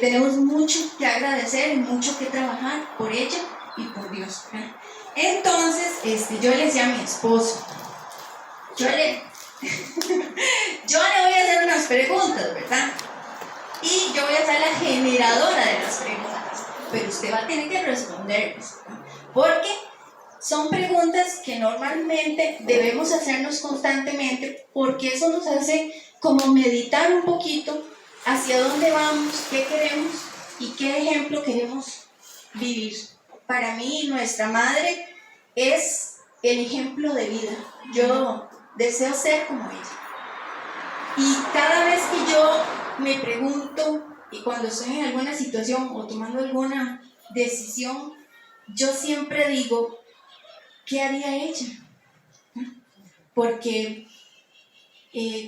tenemos mucho que agradecer y mucho que trabajar por ella y por Dios, ¿verdad? Entonces, yo le decía a mi esposo, yo le voy a hacer unas preguntas, ¿verdad? Y yo voy a ser la generadora de las preguntas, pero usted va a tener que responderlas, ¿verdad? Porque son preguntas que normalmente debemos hacernos constantemente, porque eso nos hace como meditar un poquito hacia dónde vamos, qué queremos y qué ejemplo queremos vivir. Para mí, nuestra madre es el ejemplo de vida. Yo deseo ser como ella. Y cada vez que yo me pregunto, y cuando estoy en alguna situación o tomando alguna decisión, yo siempre digo, ¿qué haría ella? Porque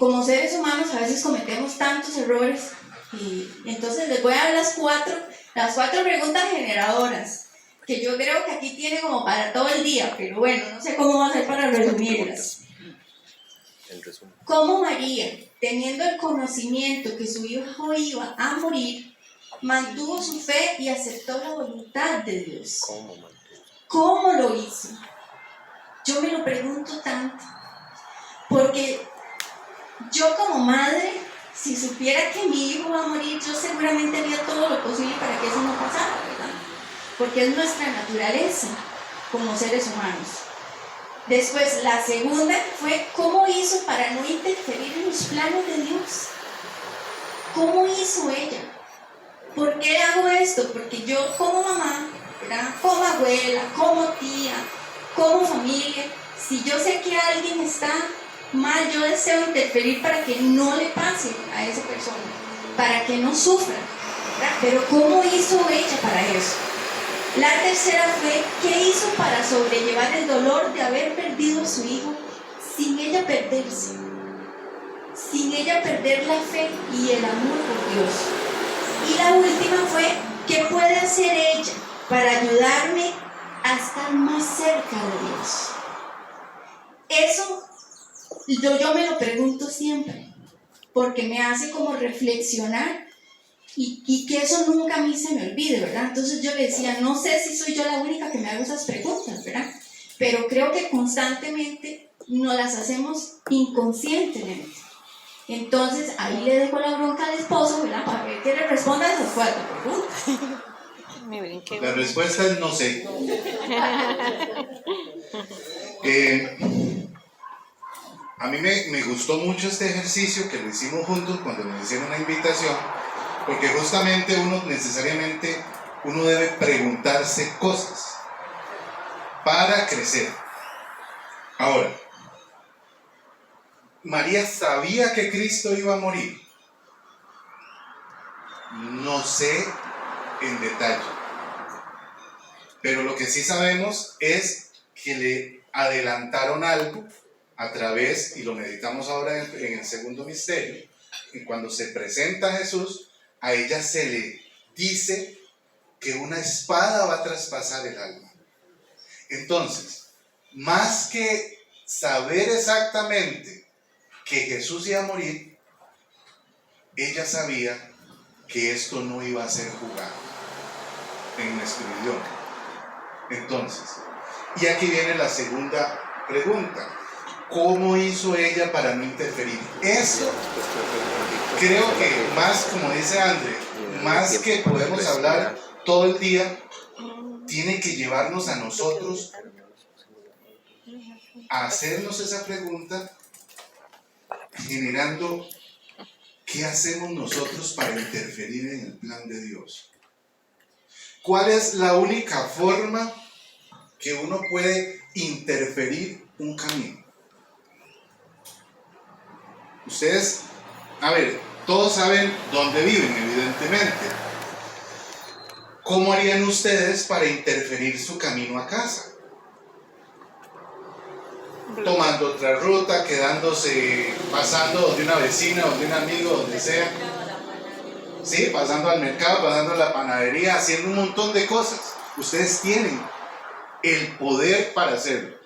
como seres humanos a veces cometemos tantos errores, y entonces les voy a dar las cuatro preguntas generadoras, que yo creo que aquí tiene como para todo el día, pero bueno, no sé cómo va a ser para resumirlas. ¿Cómo María, teniendo el conocimiento que su hijo iba a morir, mantuvo su fe y aceptó la voluntad de Dios? ¿Cómo lo hizo? Yo me lo pregunto tanto, porque yo como madre, si supiera que mi hijo va a morir, yo seguramente haría todo lo posible para que eso no pasara, ¿verdad? Porque es nuestra naturaleza como seres humanos. Después, la segunda fue, ¿cómo hizo para no interferir en los planes de Dios? ¿Cómo hizo ella? ¿Por qué hago esto? Porque yo como mamá, ¿verdad? Como abuela, como tía, como familia, si yo sé que alguien está mal, yo deseo interferir para que no le pase a esa persona, para que no sufra, ¿verdad? Pero ¿cómo hizo ella para eso? La tercera fue, ¿qué hizo para sobrellevar el dolor de haber perdido a su hijo sin ella perderse? Sin ella perder la fe y el amor por Dios. Y la última fue, ¿qué puede hacer ella para ayudarme a estar más cerca de Dios? Eso yo me lo pregunto siempre, porque me hace como reflexionar y que eso nunca a mí se me olvide, ¿verdad? Entonces yo le decía, no sé si soy yo la única que me hago esas preguntas, ¿verdad? Pero creo que constantemente nos las hacemos inconscientemente. Entonces ahí le dejo la bronca al esposo, ¿verdad? Para ver que le responda a esas cuatro preguntas. La respuesta es no sé. A mí me gustó mucho este ejercicio que lo hicimos juntos cuando nos hicieron la invitación, porque justamente uno debe preguntarse cosas para crecer. Ahora, ¿María sabía que Cristo iba a morir? No sé en detalle, pero lo que sí sabemos es que le adelantaron algo a través, y lo meditamos ahora en el segundo misterio, y cuando se presenta Jesús, a ella se le dice que una espada va a traspasar el alma. Entonces, más que saber exactamente que Jesús iba a morir, ella sabía que esto no iba a ser jugado en nuestro idioma. Entonces, y aquí viene la segunda pregunta. ¿Cómo hizo ella para no interferir? Eso creo que más, como dice André, más que podemos hablar todo el día, tiene que llevarnos a nosotros a hacernos esa pregunta, generando qué hacemos nosotros para interferir en el plan de Dios. ¿Cuál es la única forma que uno puede interferir un camino? Ustedes, a ver, todos saben dónde viven, evidentemente. ¿Cómo harían ustedes para interferir su camino a casa? Tomando otra ruta, quedándose, pasando donde una vecina, donde un amigo, donde sea. Sí, pasando al mercado, pasando a la panadería, haciendo un montón de cosas. Ustedes tienen el poder para hacerlo.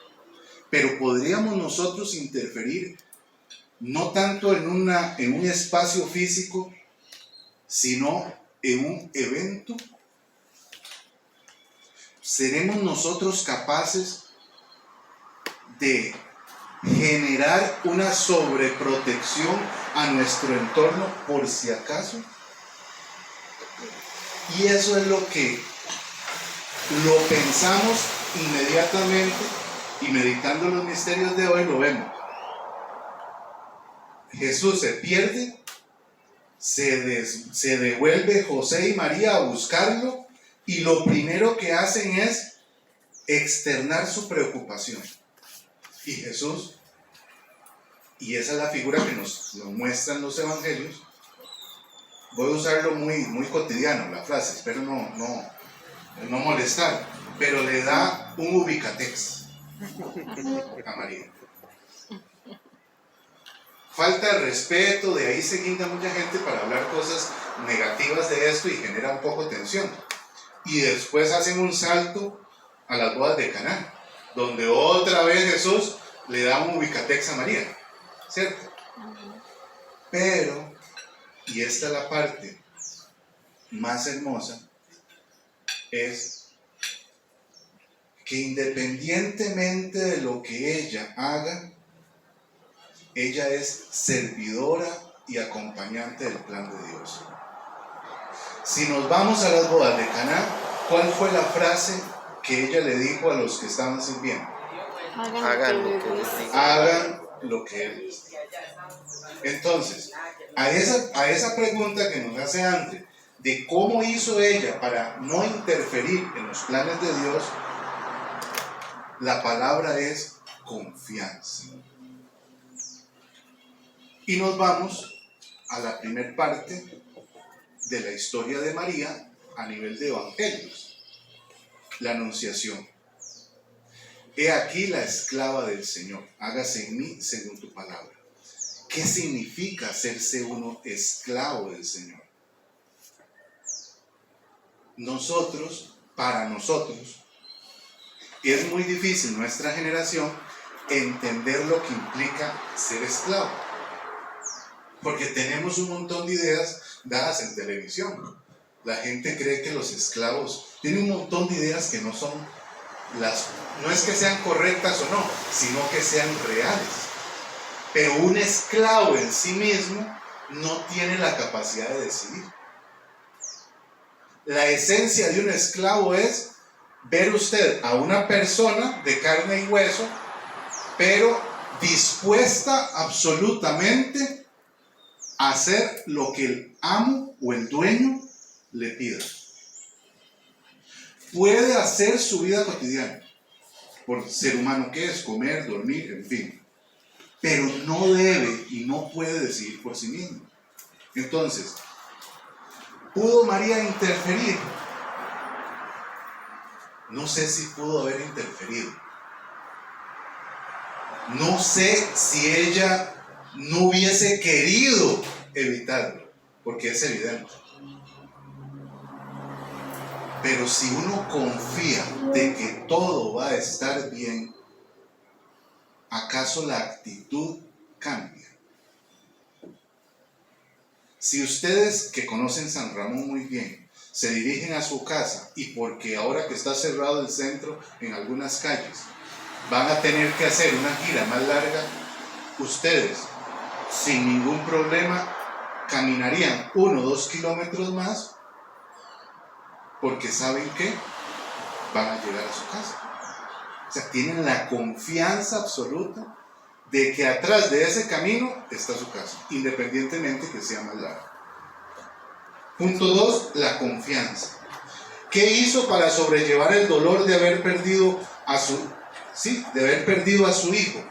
Pero podríamos nosotros interferir no tanto en un espacio físico, sino en un evento? ¿Seremos nosotros capaces de generar una sobreprotección a nuestro entorno por si acaso? Y eso es lo que lo pensamos inmediatamente, y meditando los misterios de hoy lo vemos. Jesús se pierde, se devuelve José y María a buscarlo, y lo primero que hacen es externar su preocupación. Y Jesús, y esa es la figura que nos muestran los evangelios, voy a usarlo muy cotidiano la frase, espero no molestar, pero le da un ubicatex a María. Falta de respeto, de ahí se guinda mucha gente para hablar cosas negativas de esto y genera un poco de tensión. Y después hacen un salto a las bodas de Caná, donde otra vez Jesús le da un ubicatex a María, ¿cierto? Pero, y esta es la parte más hermosa, es que independientemente de lo que ella haga, ella es servidora y acompañante del plan de Dios. Si nos vamos a las bodas de Caná, ¿cuál fue la frase que ella le dijo a los que estaban sirviendo? Hagan lo que les diga. Hagan lo que Él les diga. Entonces, a esa pregunta que nos hace André, de cómo hizo ella para no interferir en los planes de Dios, la palabra es confianza. Y nos vamos a la primera parte de la historia de María a nivel de evangelios, la anunciación. He aquí la esclava del Señor, hágase en mí según tu palabra. ¿Qué significa hacerse uno esclavo del Señor? Para nosotros, es muy difícil nuestra generación entender lo que implica ser esclavo, porque tenemos un montón de ideas dadas en televisión. La gente cree que los esclavos tienen un montón de ideas que no es que sean correctas o no, sino que sean reales. Pero un esclavo en sí mismo no tiene la capacidad de decidir. La esencia de un esclavo es ver usted a una persona de carne y hueso, pero dispuesta absolutamente a hacer lo que el amo o el dueño le pida. Puede hacer su vida cotidiana, por ser humano que es, comer, dormir, en fin, pero no debe y no puede decidir por sí mismo. Entonces, ¿pudo María interferir? No sé si pudo haber interferido. No sé si ella no hubiese querido evitarlo, porque es evidente. Pero si uno confía de que todo va a estar bien, ¿acaso la actitud cambia? Si ustedes que conocen San Ramón muy bien se dirigen a su casa y porque ahora que está cerrado el centro en algunas calles van a tener que hacer una gira más larga, ustedes sin ningún problema caminarían 1 o 2 kilómetros más, porque saben que van a llegar a su casa. O sea, tienen la confianza absoluta de que atrás de ese camino está su casa, independientemente que sea más largo. Punto 2, la confianza. ¿Qué hizo para sobrellevar el dolor de haber perdido a su hijo?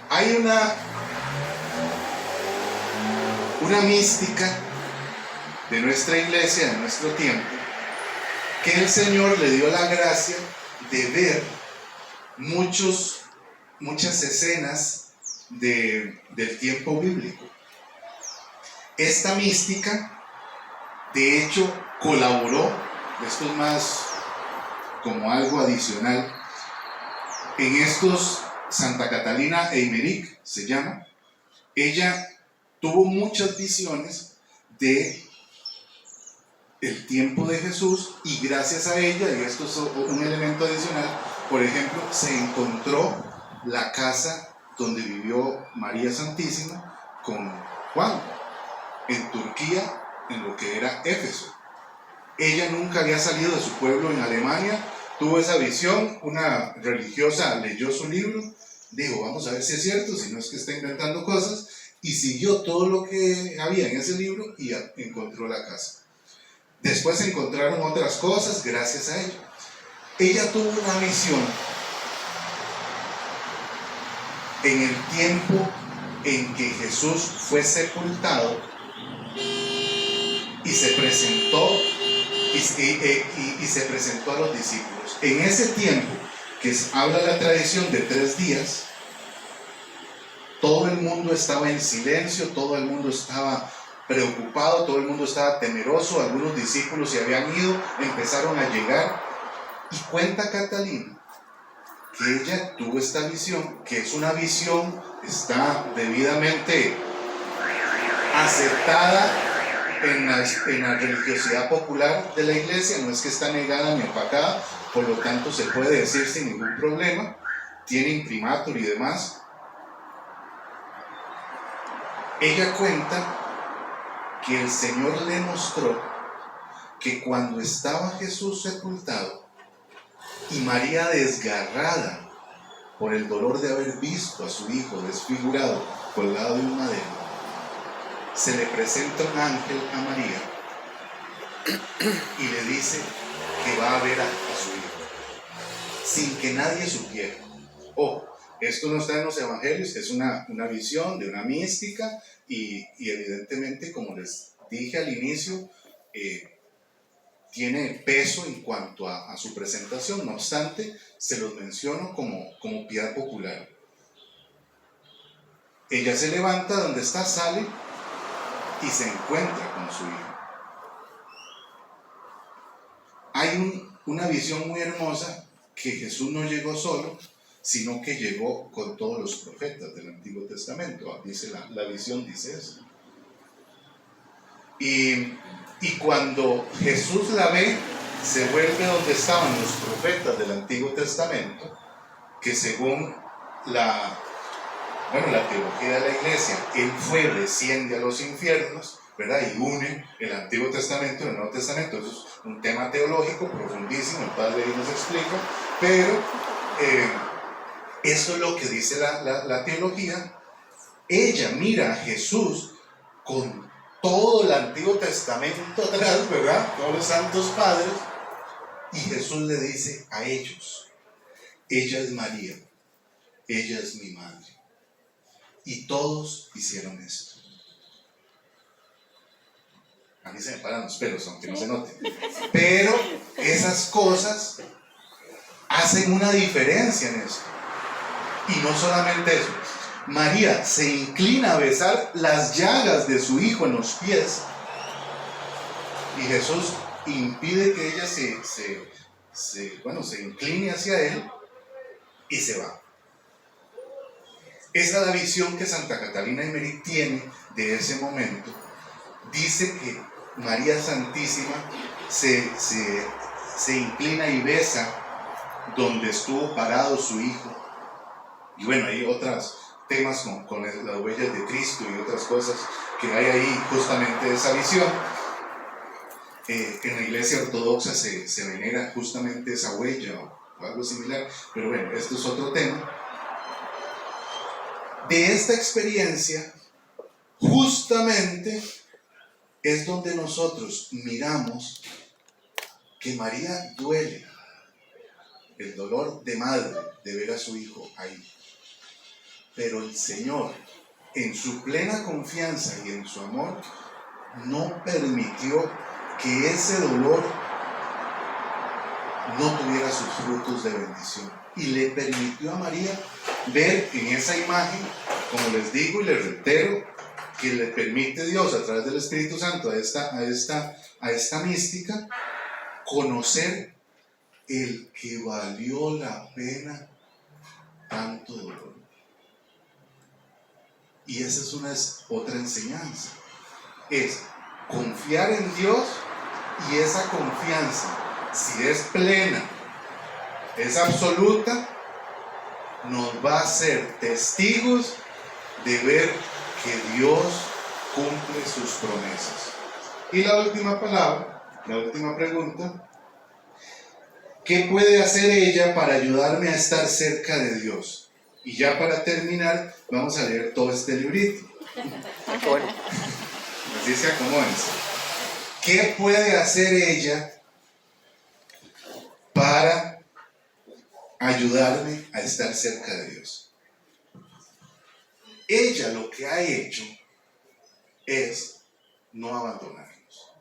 Hay una mística de nuestra iglesia, de nuestro tiempo, que el Señor le dio la gracia de ver muchas escenas del tiempo bíblico. Esta mística, de hecho, colaboró, esto es más como algo adicional, en estos Santa Catalina Eymerich se llama. Ella tuvo muchas visiones de el tiempo de Jesús, y gracias a ella, y esto es un elemento adicional, por ejemplo, se encontró la casa donde vivió María Santísima con Juan, en Turquía, en lo que era Éfeso. Ella nunca había salido de su pueblo en Alemania, tuvo esa visión, una religiosa leyó su libro, dijo, vamos a ver si es cierto, si no es que está inventando cosas, y siguió todo lo que había en ese libro y encontró la casa. Después encontraron otras cosas gracias a ella. Ella tuvo una visión en el tiempo en que Jesús fue sepultado y se presentó y se presentó a los discípulos. En ese tiempo que habla la tradición de 3 días, todo el mundo estaba en silencio, todo el mundo estaba preocupado, todo el mundo estaba temeroso, algunos discípulos se habían ido, empezaron a llegar, y cuenta Catalina que ella tuvo esta visión, que es una visión, está debidamente aceptada en la religiosidad popular de la iglesia, no es que está negada ni opacada, por lo tanto se puede decir sin ningún problema, tiene imprimatur y demás. Ella cuenta que el Señor le mostró que cuando estaba Jesús sepultado y María desgarrada por el dolor de haber visto a su hijo desfigurado colgado de un madero, se le presenta un ángel a María y le dice que va a ver a su hijo sin que nadie supiera. Esto no está en los evangelios, es una visión de una mística y evidentemente, como les dije al inicio, tiene peso en cuanto a su presentación. No obstante, se los menciono como piedad popular. Ella se levanta donde está, sale y se encuentra con su hijo. Hay una visión muy hermosa, que Jesús no llegó solo, sino que llegó con todos los profetas del Antiguo Testamento. Dice la visión dice eso. Y cuando Jesús la ve, se vuelve donde estaban los profetas del Antiguo Testamento, que según la teología de la iglesia, Él desciende a los infiernos, ¿verdad? Y une el Antiguo Testamento y el Nuevo Testamento. Eso es un tema teológico profundísimo, el Padre ahí nos explica, pero eso es lo que dice la teología. Ella mira a Jesús con todo el Antiguo Testamento atrás, ¿verdad? Todos los santos padres, y Jesús le dice a ellos, ella es María, ella es mi madre. Y todos hicieron esto. A mí se me paran los pelos, aunque no se note. Pero esas cosas hacen una diferencia en esto. Y no solamente eso. María se inclina a besar las llagas de su hijo en los pies. Y Jesús impide que ella se incline hacia él y se va. Esa es la visión que Santa Catalina Eymerich tiene de ese momento. Dice que María Santísima se inclina y besa donde estuvo parado su hijo. Y bueno, hay otros temas con las huellas de Cristo y otras cosas que hay ahí justamente de esa visión. En la iglesia ortodoxa se venera justamente esa huella o algo similar, pero bueno, esto es otro tema. De esta experiencia, justamente es donde nosotros miramos que María duele el dolor de madre de ver a su hijo ahí. Pero el Señor, en su plena confianza y en su amor, no permitió que ese dolor no tuviera sus frutos de bendición. Y le permitió a María ver en esa imagen, como les digo y les reitero, que le permite Dios a través del Espíritu Santo a esta mística, conocer el que valió la pena tanto dolor. Y esa es otra enseñanza, es confiar en Dios Y esa confianza, si es plena, es absoluta, nos va a hacer testigos de ver que Dios cumple sus promesas. Y la última palabra, la última pregunta: ¿qué puede hacer ella para ayudarme a estar cerca de Dios? Y ya para terminar, vamos a leer todo este librito. Bueno, Así se acomódense. ¿Qué puede hacer ella para ayudarme a estar cerca de Dios? Ella lo que ha hecho es no abandonarnos.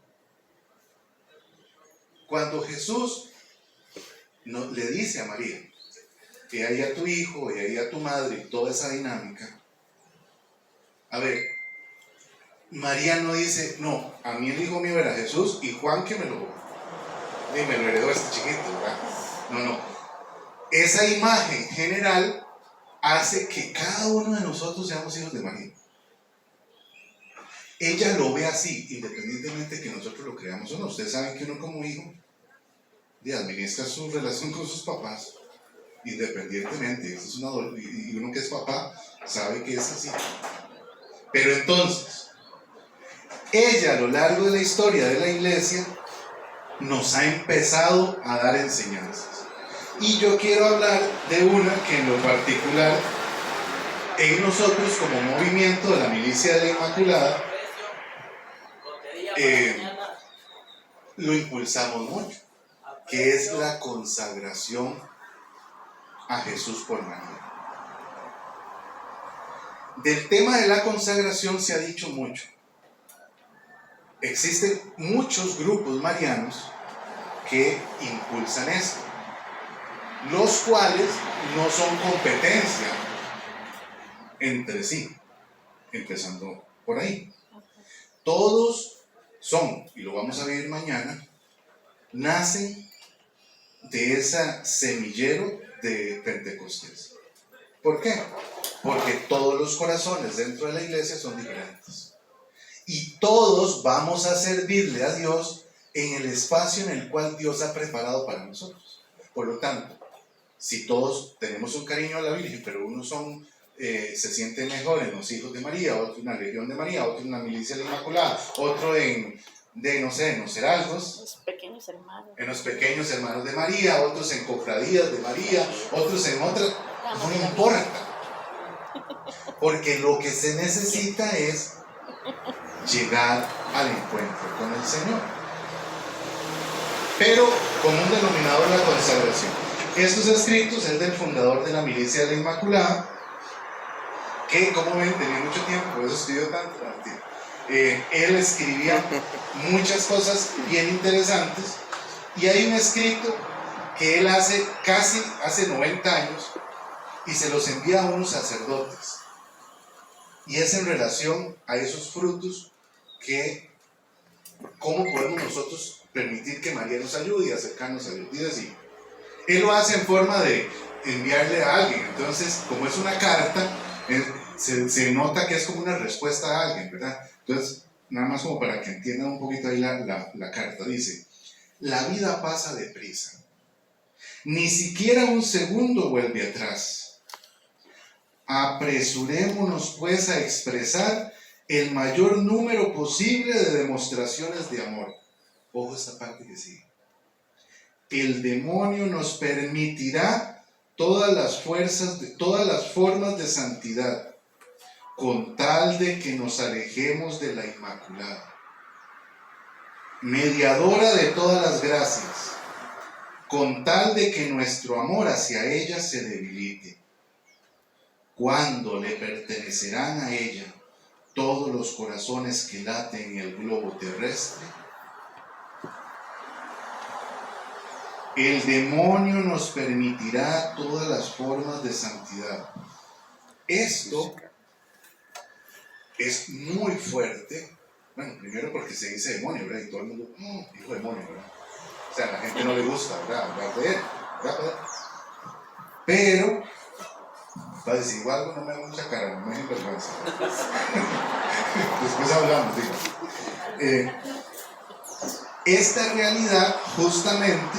Cuando Jesús le dice a María que hay a tu hijo y hay a tu madre y toda esa dinámica, a ver, María no dice, no, a mí el hijo mío era Jesús y Juan que me lo heredó este chiquito, ¿verdad? No. Esa imagen general hace que cada uno de nosotros seamos hijos de María. Ella lo ve así, independientemente de que nosotros lo creamos o no. Ustedes saben que uno como hijo administra su relación con sus papás, independientemente. Eso es y uno que es papá sabe que es así. Pero entonces, ella a lo largo de la historia de la iglesia nos ha empezado a dar enseñanzas. Y yo quiero hablar de una que en lo particular, en nosotros como movimiento de la Milicia de la Inmaculada, lo impulsamos mucho, que es la consagración a Jesús por María. Del tema de la consagración se ha dicho mucho. Existen muchos grupos marianos que impulsan esto, los cuales no son competencia entre sí, empezando por ahí. Todos son, y lo vamos a ver mañana, nacen de ese semillero de Pentecostés. ¿Por qué? Porque todos los corazones dentro de la iglesia son diferentes. Y todos vamos a servirle a Dios en el espacio en el cual Dios ha preparado para nosotros. Por lo tanto, si todos tenemos un cariño a la Virgen, pero unos se sienten mejor en los hijos de María, otro en la Legión de María, otro en la Milicia de la Inmaculada, otro en los heraldos, los pequeños hermanos. En los pequeños hermanos de María, otros en cofradías de María, otros en otras, no importa. Porque lo que se necesita es llegar al encuentro con el Señor. Pero con un denominador, la consagración. Estos escritos es del fundador de la Milicia de la Inmaculada, que, como ven, tenía mucho tiempo, por eso escribió tanto. Él escribía muchas cosas bien interesantes, y hay un escrito que él hace 90 años y se los envía a unos sacerdotes, y es en relación a esos frutos que cómo podemos nosotros permitir que María nos ayude y acercarnos a Dios. Y así, él lo hace en forma de enviarle a alguien. Entonces, como es una carta, se nota que es como una respuesta a alguien, ¿verdad? Entonces, nada más como para que entiendan un poquito ahí la carta. Dice: la vida pasa deprisa, ni siquiera un segundo vuelve atrás. Apresurémonos pues a expresar el mayor número posible de demostraciones de amor. Ojo esta parte que sigue. El demonio nos permitirá todas las formas de santidad, con tal de que nos alejemos de la Inmaculada, mediadora de todas las gracias, con tal de que nuestro amor hacia ella se debilite. ¿Cuándo le pertenecerán a ella todos los corazones que laten en el globo terrestre? El demonio nos permitirá todas las formas de santidad. Esto es muy fuerte. Bueno, primero porque se dice demonio, ¿verdad? Y todo el mundo, dijo demonio, ¿verdad? O sea, a la gente no le gusta, ¿verdad? Hablar de él, ¿verdad? Pero, para decir igual, no me da mucha cara, no me da vergüenza. Después hablamos, digo. esta realidad justamente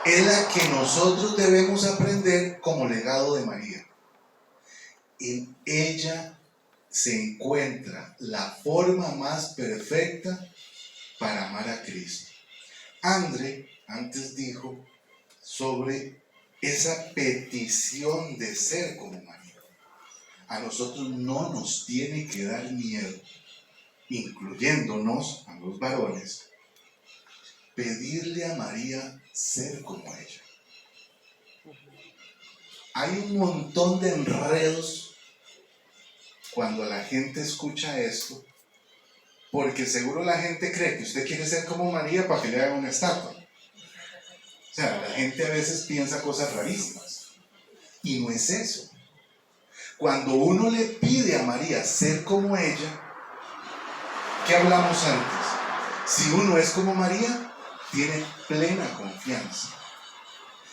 es la que nosotros debemos aprender como legado de María. En ella se encuentra la forma más perfecta para amar a Cristo. André antes dijo sobre esa petición de ser como María. A nosotros no nos tiene que dar miedo, incluyéndonos a los varones, pedirle a María ser como ella. Hay un montón de enredos cuando la gente escucha esto, porque seguro la gente cree que usted quiere ser como María para que le hagan una estatua. O sea, la gente a veces piensa cosas rarísimas, y no es eso. Cuando uno le pide a María ser como ella, ¿qué hablamos antes? Si uno es como María, tiene plena confianza.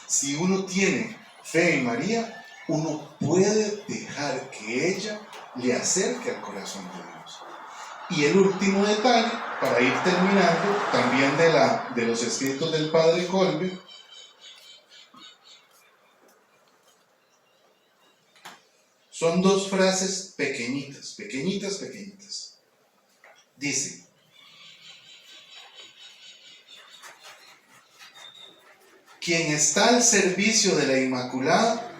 Si uno tiene fe en María, uno puede dejar que ella le acerque al corazón de Dios. Y el último detalle, para ir terminando, también de los escritos del padre Kolbe, son dos frases pequeñitas. Dice: quien está al servicio de la Inmaculada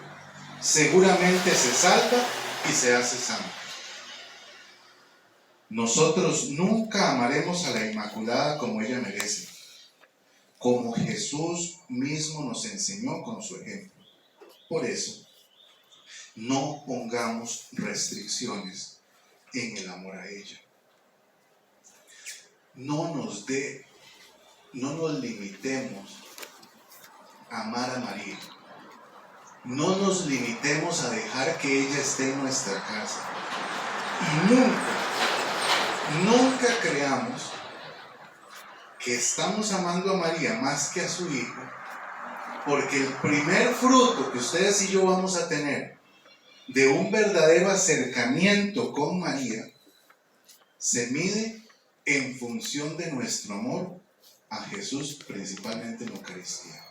seguramente se salva y se hace santo. Nosotros nunca amaremos a la Inmaculada como ella merece, como Jesús mismo nos enseñó con su ejemplo. Por eso, no pongamos restricciones en el amor a ella. No nos limitemos a amar a María. No nos limitemos a dejar que ella esté en nuestra casa. Y nunca creamos que estamos amando a María más que a su hijo, porque el primer fruto que ustedes y yo vamos a tener de un verdadero acercamiento con María se mide en función de nuestro amor a Jesús, principalmente en la Eucaristía.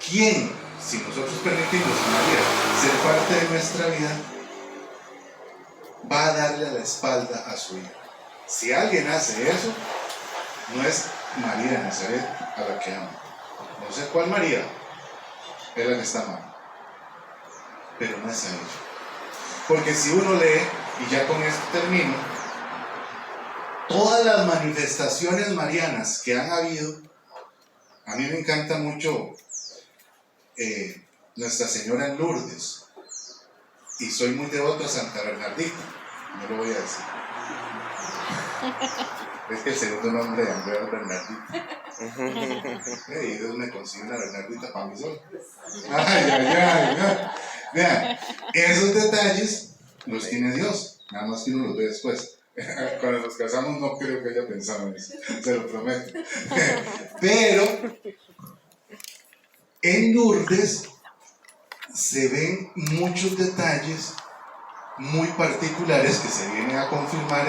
¿Quién, si nosotros permitimos a María ser parte de nuestra vida, va a darle a la espalda a su hijo? Si alguien hace eso, no es María de Nazaret a la que ama. No sé cuál María es la que está mal, pero no es a ella. Porque si uno lee, y ya con esto termino, todas las manifestaciones marianas que han habido, a mí me encanta mucho Nuestra Señora en Lourdes, y soy muy devoto a Santa Bernardita, no lo voy a decir. Es que el segundo nombre de Andrea es Bernardita. Y Dios me consigue una Bernardita para mí solo. Ay. Vean, esos detalles los tiene Dios, nada más que uno los ve después. Cuando nos casamos no creo que haya pensado en eso, se lo prometo. Pero en Lourdes se ven muchos detalles muy particulares que se vienen a confirmar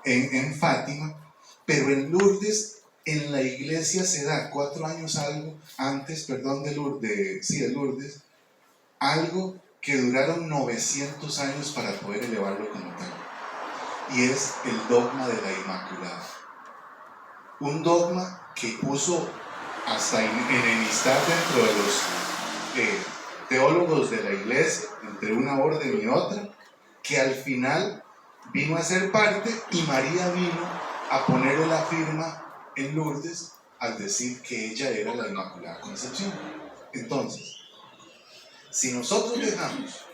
en Fátima, pero en Lourdes, en la iglesia se da 4 años algo antes, de Lourdes, algo que duraron 900 años para poder elevarlo como tal, y es el dogma de la Inmaculada. Un dogma que puso hasta enemistad dentro de los teólogos de la iglesia, entre una orden y otra, que al final vino a ser parte, y María vino a ponerle la firma en Lourdes al decir que ella era la Inmaculada Concepción. Entonces, si nosotros dejamos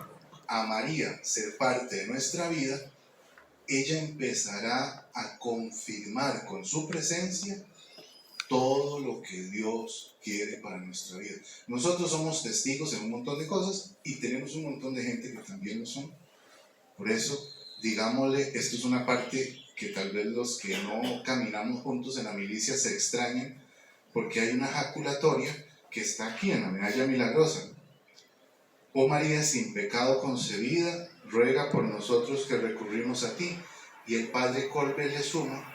a María ser parte de nuestra vida, ella empezará a confirmar con su presencia todo lo que Dios quiere para nuestra vida. Nosotros somos testigos en un montón de cosas y tenemos un montón de gente que también lo son. Por eso, digámosle, esto es una parte que tal vez los que no caminamos juntos en la milicia se extrañan, porque hay una jaculatoria que está aquí en la medalla milagrosa. Oh María sin pecado concebida, ruega por nosotros que recurrimos a ti. Y el padre Colbert le suma,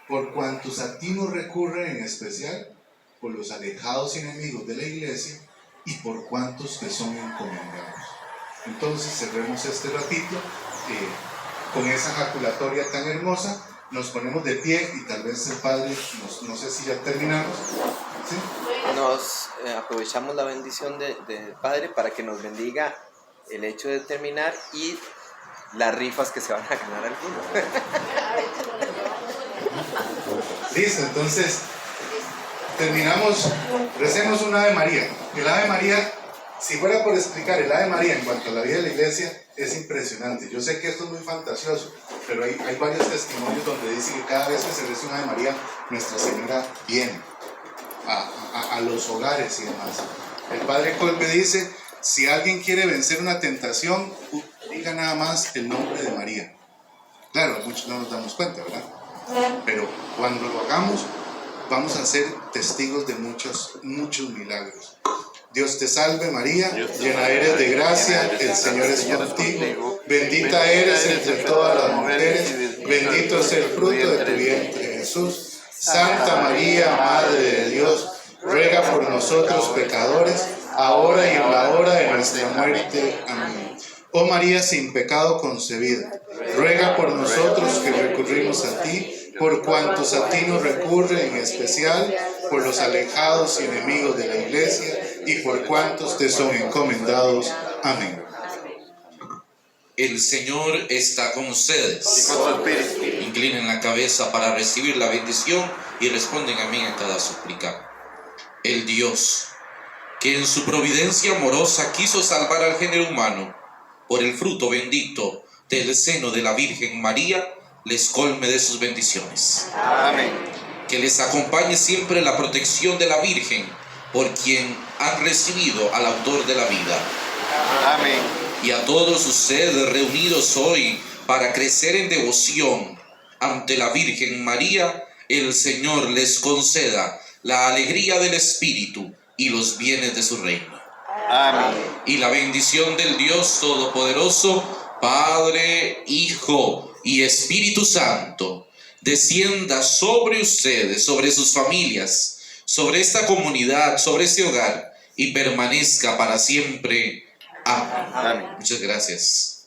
por cuantos a ti nos recurren, en especial por los alejados enemigos de la iglesia y por cuantos te son encomendados. Entonces cerremos este ratito con esa jaculatoria tan hermosa, nos ponemos de pie y tal vez el padre, no sé si ya terminamos, ¿sí? Nos aprovechamos la bendición del Padre para que nos bendiga el hecho de terminar y las rifas que se van a ganar algunos. Listo, entonces terminamos, recemos un Ave María. El Ave María, si fuera por explicar el Ave María en cuanto a la vida de la iglesia, es impresionante. Yo sé que esto es muy fantasioso, pero hay varios testimonios donde dice que cada vez que se reza un Ave María, Nuestra Señora viene a los hogares y demás. El padre Colbe dice, si alguien quiere vencer una tentación, diga nada más el nombre de María. Claro, muchos no nos damos cuenta, ¿verdad? Pero cuando lo hagamos, vamos a ser testigos de muchos milagros. Dios te salve María, llena eres de gracia, el Señor es contigo, bendita eres entre todas las mujeres, bendito es el fruto de tu vientre Jesús. Santa María, Madre de Dios, ruega por nosotros pecadores, ahora y en la hora de nuestra muerte. Amén. Oh María sin pecado concebida, ruega por nosotros que recurrimos a ti, por cuantos a ti nos recurren, en especial por los alejados y enemigos de la iglesia, y por cuantos te son encomendados. Amén. El Señor está con ustedes. Y con tu espíritu. Inclinen la cabeza para recibir la bendición y responden amén a cada súplica. El Dios que en su providencia amorosa quiso salvar al género humano por el fruto bendito del seno de la Virgen María, les colme de sus bendiciones. Amén. Que les acompañe siempre la protección de la Virgen, por quien han recibido al autor de la vida. Amén. Y a todos ustedes reunidos hoy para crecer en devoción ante la Virgen María, el Señor les conceda la alegría del Espíritu y los bienes de su reino. Amén. Y la bendición del Dios Todopoderoso, Padre, Hijo y Espíritu Santo, descienda sobre ustedes, sobre sus familias, sobre esta comunidad, sobre este hogar, y permanezca para siempre. Amén. Amén. Muchas gracias.